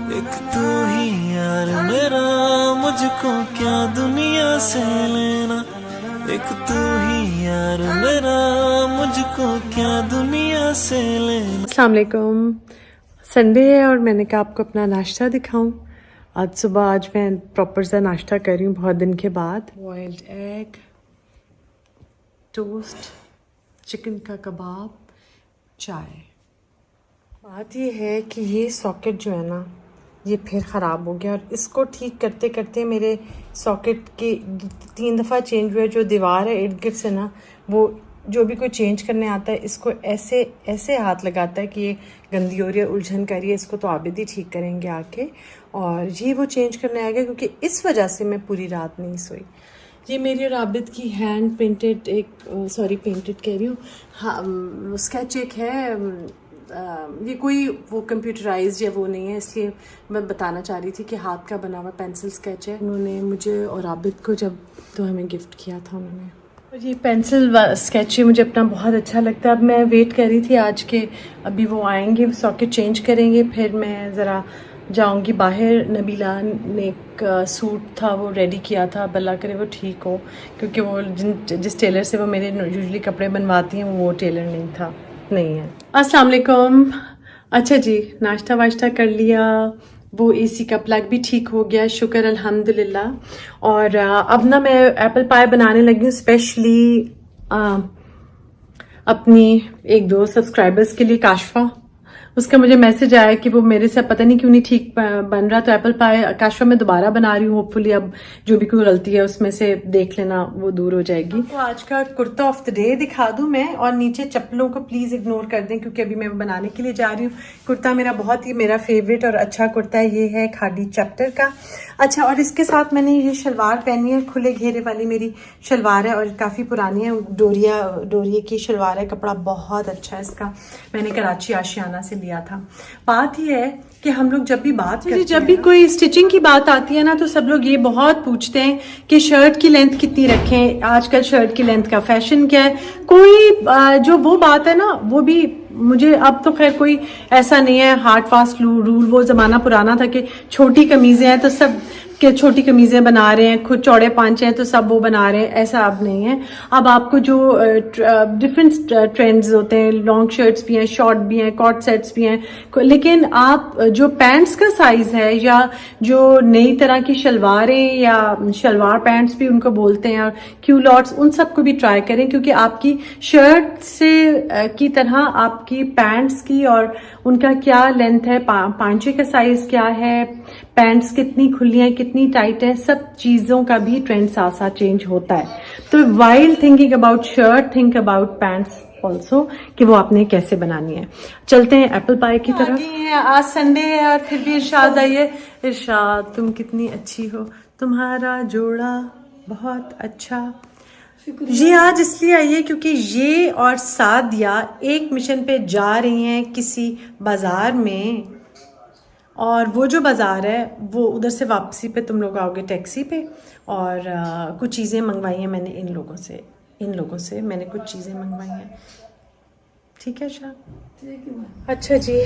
एक तू ही यार मेरा, मुझको क्या दुनिया से लेना। एक तू ही यार मेरा, मुझको क्या दुनिया से लेना। अस्सलाम वालेकुम। संडे है और मैंने कहा आपको अपना नाश्ता दिखाऊं। आज मैं प्रॉपर सा नाश्ता कर रही हूँ बहुत दिन के बाद। बॉइल्ड एग, टोस्ट, चिकन का कबाब, चाय। बात ये है कि ये सॉकेट जो है ना, ये फिर ख़राब हो गया और इसको ठीक करते करते मेरे सॉकेट के 3 दफ़ा चेंज हुए। जो दीवार है इर्द गिर्द से ना, वो जो भी कोई चेंज करने आता है इसको ऐसे ऐसे हाथ लगाता है कि ये गंदी हो रही है, उलझन कर रही है। इसको तो आबिद ही ठीक करेंगे आके, और ये वो चेंज करने आएगा क्योंकि इस वजह से मैं पूरी रात नहीं सोई। ये मेरी और आबिद की हैंड पेंटेड पेंटेड कह रही हूँ, हाँ, स्केच एक है। ये कोई वो कंप्यूटराइज्ड या वो नहीं है, इसलिए मैं बताना चाह रही थी कि हाथ का बना हुआ पेंसिल स्केच है। उन्होंने मुझे और आबिद को जब तो हमें गिफ्ट किया था उन्होंने। और ये पेंसिल स्केच ही मुझे अपना बहुत अच्छा लगता है। अब मैं वेट कर रही थी आज के, अभी वो आएंगे, सॉकेट चेंज करेंगे, फिर मैं ज़रा जाऊंगी बाहर। नबीला ने एक सूट था वो रेडी किया था, अब अल्लाह करे वो ठीक हो, क्योंकि वो जिस टेलर से वो मेरे यूजुअली कपड़े बनवाती हैं वो टेलर नहीं है। अस्सलाम वालेकुम। अच्छा जी, नाश्ता वाश्ता कर लिया, वो एसी का प्लग भी ठीक हो गया, शुक्र अल्हम्दुलिल्लाह। और अब ना मैं एप्पल पाई बनाने लगी हूँ स्पेशली अपनी 1-2 सब्सक्राइबर्स के लिए। काशफा, उसका मुझे मैसेज आया कि वो मेरे से पता नहीं क्यों नहीं ठीक बन रहा, तो एप्पल पाई काशफा मैं दोबारा बना रही हूँ। होपफुली अब जो भी कोई गलती है उसमें से देख लेना, वो दूर हो जाएगी। तो आज का कुर्ता ऑफ द डे दिखा दूं मैं, और नीचे चप्पलों को प्लीज इग्नोर कर दें क्योंकि अभी मैं बनाने के लिए जा रही हूँ। कुर्ता मेरा बहुत ही मेरा फेवरेट और अच्छा कुर्ता है, ये है खादी चैप्टर का। अच्छा, और इसके साथ मैंने ये शलवार पहनी है, खुले घेरे वाली मेरी शलवार है और काफ़ी पुरानी है, डोरिया की शलवार है। कपड़ा बहुत अच्छा है इसका, मैंने कराची आशियाना से लिया था। बात यह है कि हम लोग जब भी बात करते हैं, जब भी कोई स्टिचिंग की बात आती है ना, तो सब लोग ये बहुत पूछते हैं कि शर्ट की लेंथ कितनी रखें, आजकल शर्ट की लेंथ का फैशन क्या है। कोई जो वो बात है ना, वो भी मुझे अब तो खैर कोई ऐसा नहीं है हार्ड फास्ट रूल। वो जमाना पुराना था कि छोटी कमीजें हैं तो सब के छोटी कमीजें बना रहे हैं, खुद चौड़े पांचे हैं तो सब वो बना रहे हैं, ऐसा अब नहीं है। अब आपको जो डिफरेंट ट्रेंड्स होते हैं, लॉन्ग शर्ट्स भी हैं, शॉर्ट भी हैं, कॉट सेट्स भी हैं, लेकिन आप जो पैंट्स का साइज है या जो नई तरह की शलवारें या शलवार पैंट्स भी उनको बोलते हैं, और क्यूलॉट्स, उन सबको भी ट्राई करें, क्योंकि आपकी शर्ट से की तरह आपकी पैंट्स की और उनका क्या लेंथ है, पांचे का साइज क्या है, पैंट्स कितनी खुली हैं, कितनी टाइट है, सब चीजों का भी ट्रेंड साथ साथ चेंज होता है। तो while thinking about shirt, think about pants also, कि वो आपने कैसे बनानी है। चलते हैं एप्पल पाई की तरफ। आज संडे है और फिर भी इरशाद आई है। इरशाद, तुम कितनी अच्छी हो, तुम्हारा जोड़ा बहुत अच्छा। ये आज इसलिए आई है क्योंकि ये और सादिया एक मिशन पे जा रही हैं किसी बाजार में, और वो जो बाज़ार है वो उधर से वापसी पे तुम लोग आओगे टैक्सी पे। और कुछ चीज़ें मंगवाई हैं मैंने इन लोगों से मैंने कुछ चीज़ें मंगवाई हैं। ठीक है शाह? अच्छा जी,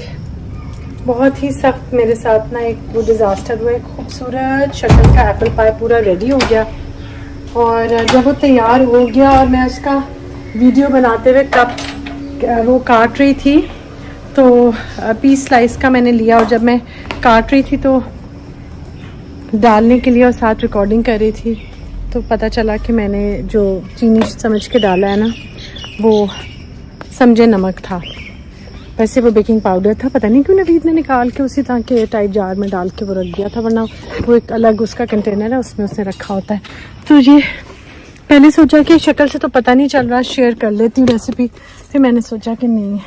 बहुत ही सख्त मेरे साथ ना एक वो डिज़ास्टर हुआ है। खूबसूरत शक्ल का एप्पल पाई पूरा रेडी हो गया, और जब वो तैयार हो गया और मैं उसका वीडियो बनाते हुए कप वो काट रही थी, तो पीस स्लाइस का मैंने लिया, और जब मैं काट रही थी तो डालने के लिए और साथ रिकॉर्डिंग कर रही थी, तो पता चला कि मैंने जो चीनी समझ के डाला है ना, वो समझे नमक था। वैसे वो बेकिंग पाउडर था, पता नहीं क्यों नवीद ने निकाल के उसी तरह के टाइट जार में डाल के वो रख दिया था, वरना वो एक अलग उसका कंटेनर है, उसमें उसने रखा होता है। तो ये पहले सोचा कि शक्ल से तो पता नहीं चल रहा, शेयर कर लेती हूँ रेसिपी, फिर मैंने सोचा कि नहीं।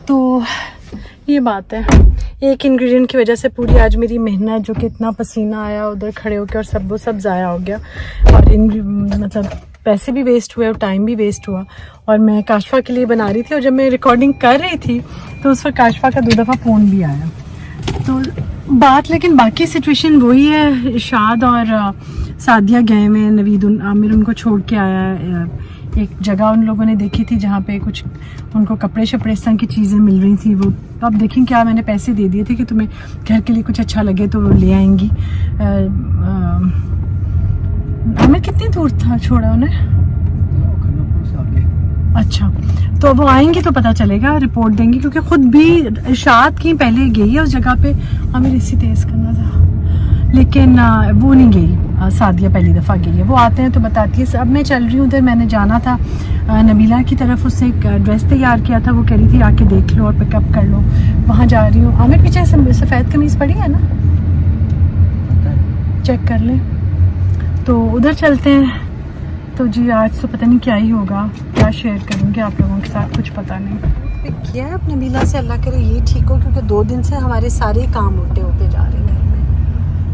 तो ये बात है, एक इंग्रेडिएंट की वजह से पूरी आज मेरी मेहनत, जो कि इतना पसीना आया उधर खड़े होकर, और सब वो सब ज़ाया हो गया, और मतलब पैसे भी वेस्ट हुए और टाइम भी वेस्ट हुआ। और मैं काशफा के लिए बना रही थी, और जब मैं रिकॉर्डिंग कर रही थी तो उस वक्त काशफा का 2 दफ़ा फ़ोन भी आया। तो बात, लेकिन बाकी सिचुएशन वही है। इरशाद और सादिया गए हुए हैं, नवीद आमिर उनको छोड़ के आया है एक जगह उन लोगों ने देखी थी जहाँ पे कुछ उनको कपड़े शपड़े इस तरह की चीज़ें मिल रही थी। वो अब देखें क्या, मैंने पैसे दे दिए थे कि तुम्हें घर के लिए कुछ अच्छा लगे तो वो ले आएंगी। हमें कितनी दूर था छोड़ा उन्हें? अच्छा, तो वो आएंगी तो पता चलेगा, रिपोर्ट देंगी, क्योंकि खुद भी इरशाद की पहले गई है उस जगह पे। हमें इसी तेज करना था लेकिन वो नहीं गई। सादिया पहली दफ़ा गई है, वो आते हैं तो बताती है। अब मैं चल रही हूँ उधर, मैंने जाना था नबीला की तरफ, उससे एक ड्रेस तैयार किया था, वो कह रही थी आके देख लो और पिकअप कर लो। वहाँ जा रही हूँ। हमें पीछे सफ़ेद कमीज़ पड़ी है ना, चेक कर लें, तो उधर चलते हैं। तो जी आज तो पता नहीं क्या ही होगा, क्या शेयर करूँगी आप लोगों के साथ, कुछ पता नहीं। पिक किया है अपने नबीला से, अल्लाह करे ये ठीक हो, क्योंकि 2 दिन से हमारे सारे काम उल्टे होते जा रहे हैं।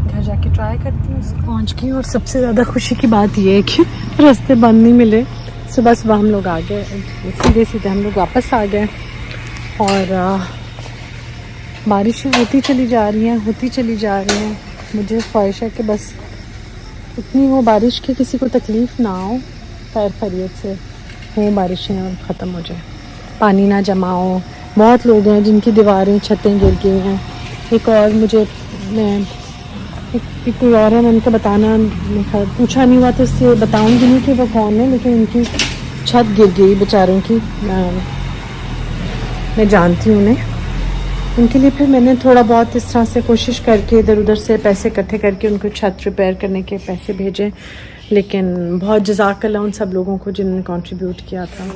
घर जाके ट्राई करती हूँ। पहुँच गई और सबसे ज़्यादा खुशी की बात ये है कि रास्ते बंद नहीं मिले। सुबह सुबह हम लोग आ गए, सीधे सीधे हम लोग वापस आ गए। और बारिश होती चली जा रही हैं, होती चली जा रही हैं। मुझे ख्वाहिश है कि बस इतनी हो बारिश की किसी को तकलीफ़ ना हो, खैर खैरियत से हो बारिशें और ख़त्म हो जाए, पानी ना जमा हो। बहुत लोग हैं जिनकी दीवारें छतें गिर गई हैं। एक और मुझे एक कोई और है, मैंने तो बताना पूछा नहीं हुआ तो इसलिए बताऊंगी नहीं कि वो कौन है, लेकिन उनकी छत गिर गई बेचारों की। मैं जानती हूँ उन्हें, उनके लिए फिर मैंने थोड़ा बहुत इस तरह से कोशिश करके इधर उधर से पैसे इकट्ठे करके उनको छत रिपेयर करने के पैसे भेजे। लेकिन बहुत जज़ाकल्लाह उन सब लोगों को जिन्होंने कंट्रीब्यूट किया था।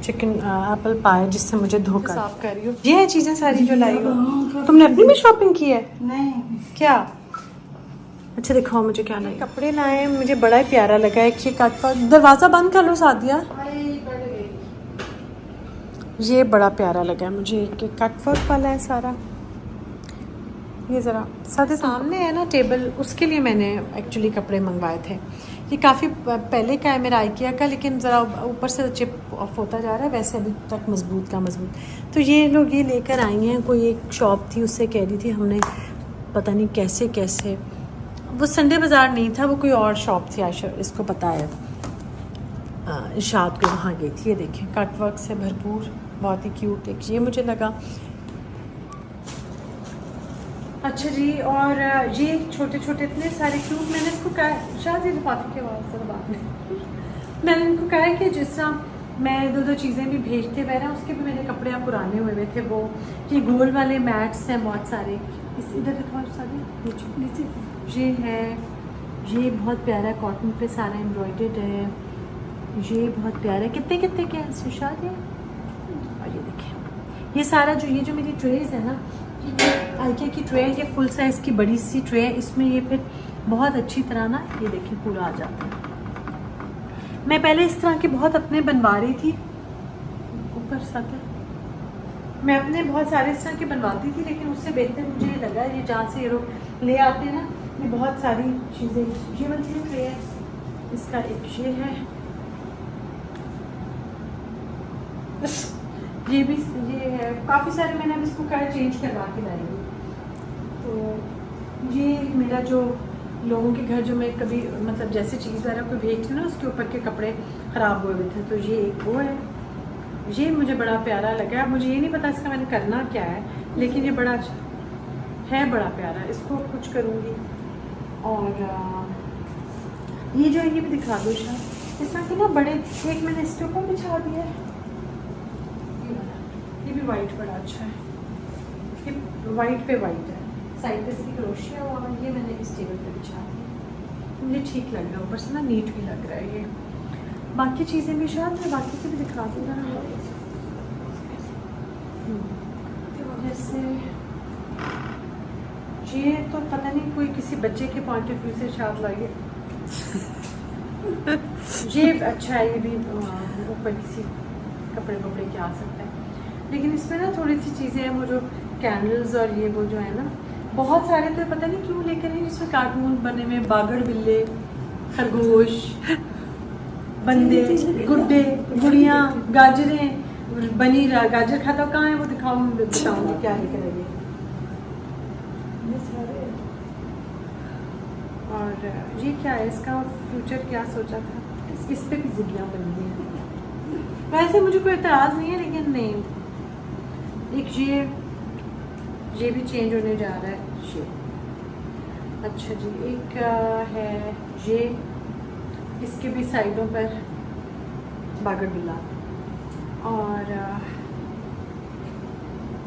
चिकन एप्पल पाए जिससे मुझे धोखा साफ कर रही हो। ये है चीज़ें सारी जो लाई हो। तुमने अपनी भी शॉपिंग की है? नहीं। क्या? अच्छा दिखाओ मुझे क्या लाई। कपड़े लाए, मुझे बड़ा ही प्यारा लगा। एक ये कट पर दरवाज़ा बंद कर लो सादिया। ये बड़ा प्यारा लगा है मुझे, एक कट वर्क वाला है सारा। ये ज़रा सादे सामने है ना टेबल, उसके लिए मैंने एक्चुअली कपड़े मंगवाए थे। ये काफ़ी पहले का है मेरा आइकिया का, लेकिन ज़रा ऊपर से चिप ऑफ होता जा रहा है, वैसे अभी तक मजबूत का मजबूत। तो ये लोग ये लेकर आई हैं, कोई एक शॉप थी उससे कह रही थी, हमने पता नहीं कैसे कैसे, वो संडे बाज़ार नहीं था, वो कोई और शॉप थी, आयशा इसको पता है, इरशाद को वहाँ गई थी। ये देखें कट वर्क से भरपूर, बहुत ही क्यूट। एक ये मुझे लगा अच्छा जी। और ये छोटे छोटे इतने सारे क्यूट, मैंने इसको कहा शायद ये लिफाफे के बाद सर बाद में मैंने इनको कहा कि जिस तरह मैं दो चीज़ें भी भेजते हुए ना, उसके भी मेरे कपड़े आप पुराने हुए हुए थे। वो ये गोल वाले मैट्स हैं बहुत सारे, इस इधर दिखाओ सारे नीचे। ये है, ये बहुत प्यारा कॉटन पे सारा एम्ब्रॉयडर्ड है, ये बहुत प्यारा है। कितने कितने के हैं सुशाद ये? और ये देखिए ये सारा जो मेरी ट्रेज है ना, आइकिया की ट्रे है, ये फुल साइज़ की बड़ी सी ट्रे है। इसमें ये फिर बहुत अच्छी तरह ना ये देखिए पूरा आ जाता है। मैं पहले इस तरह के बहुत अपने बनवा रही थी, ऊपर साथ मैं अपने बहुत सारे इस तरह के बनवाती थी, लेकिन उससे बेहतर मुझे ये लगा ये जहाँ से ये लोग ले आते हैं ना, ये बहुत सारी चीज़ें। ये वाली ट्रे है, इसका एक ये है, ये भी ये है, काफ़ी सारे मैंने अब इसको कलर चेंज करवा के लाई हूँ। तो ये मेरा जो लोगों के घर जो मैं कभी मतलब जैसे चीज़ वगैरह कोई भेजती हूँ ना, उसके ऊपर के कपड़े ख़राब हुए हुए थे, तो ये एक वो है। ये मुझे बड़ा प्यारा लगा। मुझे ये नहीं पता इसका मैंने करना क्या है, लेकिन ये बड़ा है, बड़ा प्यारा, इसको कुछ करूँगी। और ये जो है ये भी दिखा दो शायद, इस तरह के ना बड़े, एक मैंने इसके ऊपर बिछा दिया है, ये भी वाइट बड़ा अच्छा है, ये वाइट पे वाइट है, साइड पे इसकी क्रोशिया हुआ है। ये मैंने इस टेबल पे बिछा दिया, मुझे ठीक लग रहा है, ऊपर से ना नीट भी लग रहा है ये। बाकी चीज़ें भी शायद मैं बाकी से भी दिखा दूँगा जैसे ये तो पता नहीं कोई किसी बच्चे के पॉइंट ऑफ व्यू से शायद लगे ये अच्छा है, ये भी ऊपर किसी कपड़े वपड़े के आ सकता है। लेकिन इसमें ना थोड़ी सी चीज़ें हैं, वो जो कैंडल्स और ये वो जो है ना, बहुत सारे तो पता नहीं क्यों लेकर हैं, जिसमें कार्टून बने हुए, बागड़ बिल्ले, खरगोश, बंदे, गुड्डे, गुड़ियाँ, गाजरें बनी, गाजर खाता कहाँ है वो दिखाओ, बताऊँगी क्या लेकर आइए। और ये क्या है, इसका फ्यूचर क्या सोचा था, इस पे भी गुड़ियाँ बन गई हैं। वैसे मुझे कोई एतराज़ नहीं है, लेकिन नहीं, एक ये भी चेंज होने जा रहा है ये। अच्छा जी, एक है ये, इसके भी साइडों पर बागड़ बिल्ला, और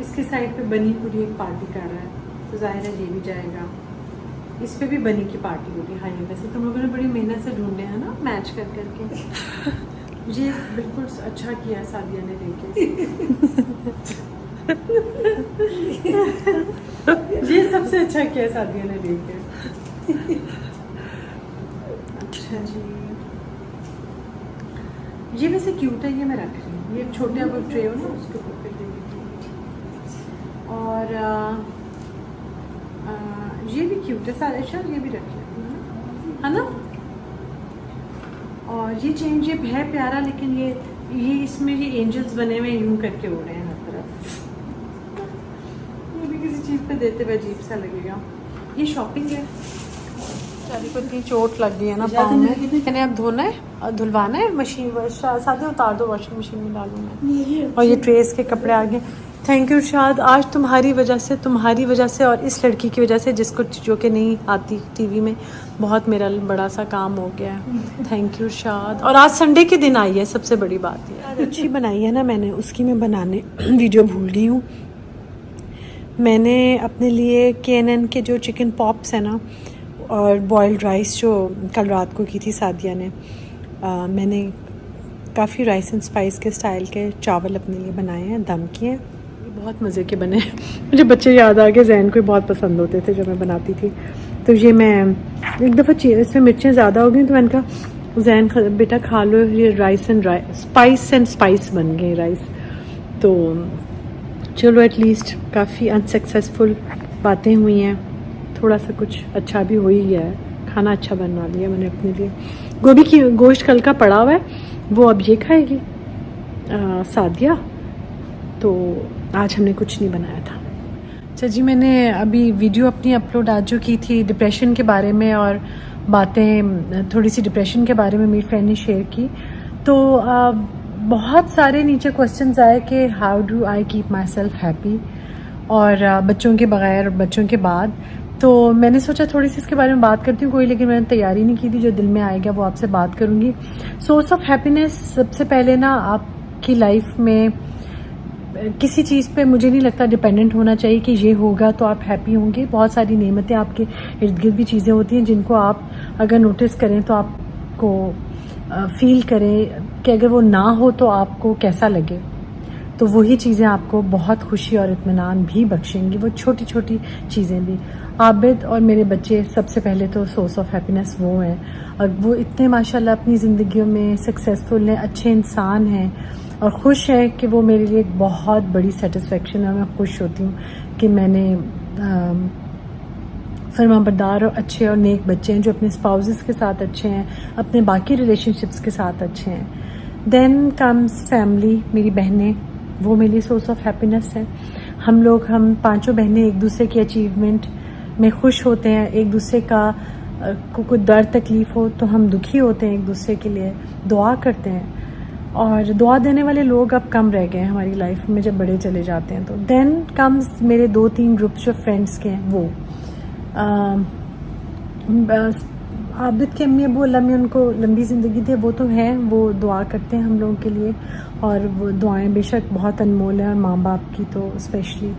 इसके साइड पे बनी पूरी एक पार्टी कर रहा है, तो जाहिर है ये भी जाएगा। इस पे भी बनी की पार्टी होगी। हाँ, ये वैसे तुम लोगों ने बड़ी मेहनत से ढूंढे हैं ना, मैच कर करके। ये बिल्कुल अच्छा किया सादिया ने लेके। ये सबसे अच्छा किया सादिया ने लेके। अच्छा जी, ये वैसे क्यूट है, ये मैं रख रही हूँ। ये छोटे वो ट्रे हो ना, उसके ऊपर दे देती। और ये भी क्यूट है सारे, अच्छा ये भी रख लेती हूँ, है ना। और ये चेंज ये है प्यारा, लेकिन ये इसमें ये एंजल्स बने हुए यूं करके उड़ रहे हैं हर तरफ। ये भी किसी चीज़ पे देते हुए अजीब सा लगेगा। ये शॉपिंग है। चारी को इतनी चोट लग गई है ना पाँव में। मैंने अब धोना है और धुलवाना है, मशीन साथ उतार दो, वॉशिंग मशीन में डालूँ मैं। और ये ट्रेस के कपड़े आ गए। थैंक यू शाद, आज तुम्हारी वजह से और इस लड़की की वजह से, जिसको जो कि नहीं आती टीवी में, बहुत मेरा बड़ा सा काम हो गया है। थैंक यू शाद। और आज संडे के दिन आई है, सबसे बड़ी बात ये अच्छी बनाई है ना मैंने, उसकी मैं बनाने वीडियो भूल गई हूँ। मैंने अपने लिए KNN के जो चिकन पॉप्स है ना, और बॉइल्ड राइस जो कल रात को की थी सादिया ने, मैंने काफ़ी राइस एंड स्पाइस के स्टाइल के चावल अपने लिए बनाए हैं, दम किए। बहुत मज़े के बने। मुझे बच्चे याद आ गए, जैन को बहुत पसंद होते थे जब मैं बनाती थी। तो ये मैं एक दफ़ा इसमें मिर्चें ज़्यादा हो गई, तो मैंने कहा जैन बेटा खा लो, ये राइस एंड स्पाइस बन गए राइस। तो चलो एटलीस्ट काफ़ी अनसक्सेसफुल बातें हुई हैं, थोड़ा सा कुछ अच्छा भी हो ही गया है। खाना अच्छा बना लिया मैंने अपने लिए। गोभी की गोश्त कल का पड़ा हुआ है, वो अब ये खाएगी सादिया। तो आज हमने कुछ नहीं बनाया था। अच्छा जी, मैंने अभी वीडियो अपनी अपलोड आज जो की थी डिप्रेशन के बारे में, और बातें थोड़ी सी डिप्रेशन के बारे में मेरी फ्रेंड ने शेयर की। तो बहुत सारे नीचे क्वेश्चंस आए कि how do I keep my self happy, और बच्चों के बगैर, बच्चों के बाद। तो मैंने सोचा थोड़ी सी इसके बारे में बात करती हूँ, लेकिन मैंने तैयारी नहीं की थी। जो दिल में आएगा वो आपसे बात करूँगी। सोर्स ऑफ हैप्पीनेस, सबसे पहले ना आपकी लाइफ में किसी चीज़ पे मुझे नहीं लगता डिपेंडेंट होना चाहिए कि ये होगा तो आप हैप्पी होंगे। बहुत सारी नेमतें आपके इर्द गिर्द भी चीज़ें होती हैं जिनको आप अगर नोटिस करें तो आपको फील करें कि अगर वो ना हो तो आपको कैसा लगे। तो वही चीज़ें आपको बहुत खुशी और इत्मीनान भी बख्शेंगी, वो छोटी छोटी चीज़ें भी। आबिद और मेरे बच्चे सबसे पहले तो सोर्स ऑफ हैप्पीनेस वो हैं, और वो इतने माशाल्लाह अपनी ज़िंदगियों में सक्सेसफुल हैं, अच्छे इंसान हैं और खुश है, कि वो मेरे लिए एक बहुत बड़ी सेटिस्फेक्शन है। मैं खुश होती हूँ कि मैंने फरमाबरदार और अच्छे और नेक बच्चे हैं, जो अपने स्पाउसेस के साथ अच्छे हैं, अपने बाकी रिलेशनशिप्स के साथ अच्छे हैं। देन कम्स फैमिली, मेरी बहनें, वो मेरे लिए सोर्स ऑफ हैप्पीनेस है। हम पांचों बहनें एक दूसरे की अचीवमेंट में खुश होते हैं। एक दूसरे का को कोई दर्द तकलीफ़ हो तो हम दुखी होते हैं, एक दूसरे के लिए दुआ करते हैं। और दुआ देने वाले लोग अब कम रह गए हैं हमारी लाइफ में जब बड़े चले जाते हैं। तो देन कम्स मेरे 2-3 ग्रुप्स जो फ्रेंड्स के हैं, वो आबिद के अम्मी अबू अल्लाह में उनको लंबी ज़िंदगी दे, वो तो हैं, वो दुआ करते हैं हम लोगों के लिए, और वो दुआएं बेशक बहुत अनमोल हैं, और माँ बाप की तो स्पेशली।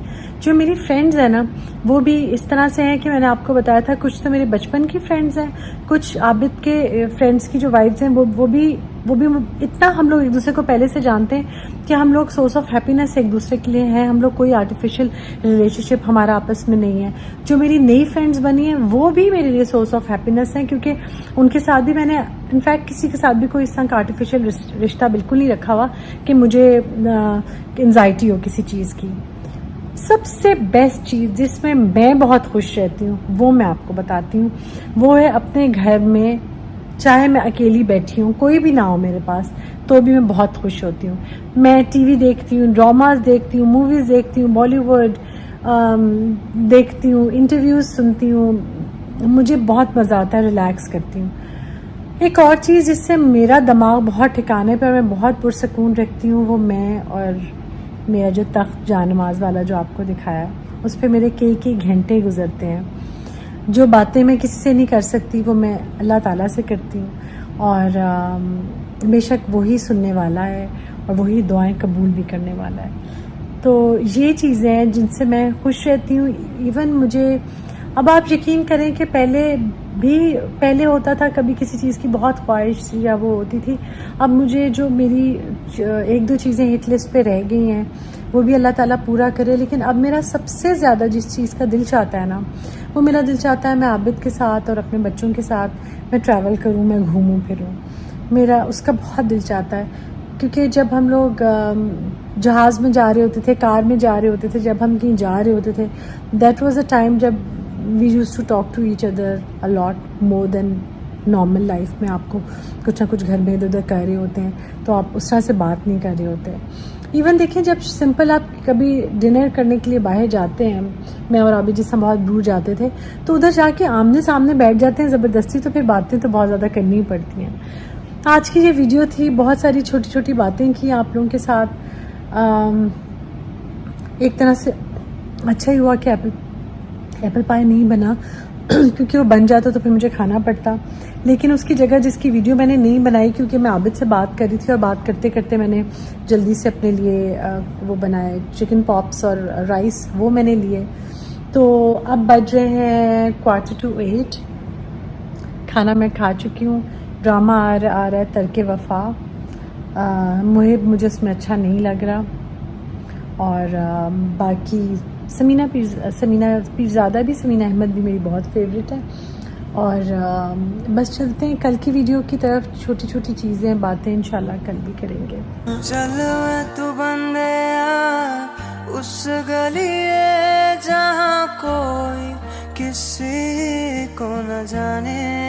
जो मेरी फ्रेंड्स हैं ना, वो भी इस तरह से हैं कि मैंने आपको बताया था, कुछ तो मेरे बचपन की फ्रेंड्स हैं, कुछ आबिद के फ्रेंड्स की जो वाइफ्स हैं वो भी इतना हम लोग एक दूसरे को पहले से जानते हैं कि हम लोग सोर्स ऑफ हैप्पीनेस एक दूसरे के लिए हैं। हम लोग कोई आर्टिफिशियल रिलेशनशिप हमारा आपस में नहीं है। जो मेरी नई फ्रेंड्स बनी हैं वो भी मेरे लिए सोर्स ऑफ हैप्पीनेस हैं, क्योंकि उनके साथ भी मैंने इनफैक्ट किसी के साथ भी कोई इस तरह का आर्टिफिशियल रिश्ता बिल्कुल नहीं रखा हुआ कि मुझे एंजाइटी हो किसी चीज़ की। सबसे बेस्ट चीज़ जिसमें मैं बहुत खुश रहती हूँ वो मैं आपको बताती हूँ, वो है अपने घर में, चाहे मैं अकेली बैठी हूँ, कोई भी ना हो मेरे पास, तो भी मैं बहुत खुश होती हूँ। मैं टीवी देखती हूँ, ड्रामास देखती हूँ, मूवीज़ देखती हूँ, बॉलीवुड देखती हूँ, इंटरव्यूज़ सुनती हूँ, मुझे बहुत मज़ा आता है, रिलैक्स करती हूँ। एक और चीज़ जिससे मेरा दिमाग बहुत ठिकाने पर, मैं बहुत पुरसकून रखती हूँ, वो मैं और मेरा जो तख्त जानमाज वाला जो आपको दिखाया, उस पर मेरे कई घंटे गुजरते हैं। जो बातें मैं किसी से नहीं कर सकती वो मैं अल्लाह ताला से करती हूँ, और बेशक वही सुनने वाला है और वही दुआएं कबूल भी करने वाला है। तो ये चीज़ें हैं जिनसे मैं खुश रहती हूँ। इवन मुझे, अब आप यकीन करें कि पहले होता था कभी किसी चीज़ की बहुत ख्वाहिश या वो होती थी, अब मुझे जो मेरी 1-2 चीज़ें हिट लिस्ट पे रह गई हैं वो भी अल्लाह ताला पूरा करे। लेकिन अब मेरा सबसे ज़्यादा जिस चीज़ का दिल चाहता है ना, वो मेरा दिल चाहता है मैं आबिद के साथ और अपने बच्चों के साथ मैं ट्रैवल करूँ, मैं घूमूँ फिरूँ। मेरा उसका बहुत दिल चाहता है, क्योंकि जब हम लोग जहाज़ में जा रहे होते थे, कार में जा रहे होते थे, जब हम कहीं जा रहे होते थे, दैट वाज अ टाइम जब we used to talk to each other a lot more than normal life में। आपको कुछ ना कुछ घर में इधर उधर कर रहे होते हैं तो आप उस तरह से बात नहीं कर रहे होते। इवन देखिए, जब सिंपल आप कभी डिनर करने के लिए बाहर जाते हैं, मैं और अभी जिस बहुत दूर जाते थे, तो उधर जाके आमने सामने बैठ जाते हैं ज़बरदस्ती, तो फिर बातें तो बहुत ज़्यादा करनी ही पड़ती हैं। आज की ये वीडियो थी, बहुत सारी छोटी छोटी बातें की आप लोगों के साथ। एक तरह से अच्छा ही हुआ कि एप्पल पाई नहीं बना क्योंकि वो बन जाता तो फिर मुझे खाना पड़ता। लेकिन उसकी जगह जिसकी वीडियो मैंने नहीं बनाई, क्योंकि मैं आबिद से बात कर रही थी और बात करते करते मैंने जल्दी से अपने लिए वो बनाए चिकन पॉप्स और राइस, वो मैंने लिए। तो अब बज रहे हैं 7:45। खाना मैं खा चुकी हूँ। ड्रामा आ रहा है तरके वफ़ा, मुझे उसमें अच्छा नहीं लग रहा। और बाकी समीना पीरज़ादा भी, समीना अहमद भी मेरी बहुत फेवरेट है। और बस चलते हैं कल की वीडियो की तरफ। छोटी छोटी चीज़ें, बातें इंशाल्लाह कल भी करेंगे। चल तू बंदे उस गली है जहाँ कोई किसी को न जाने।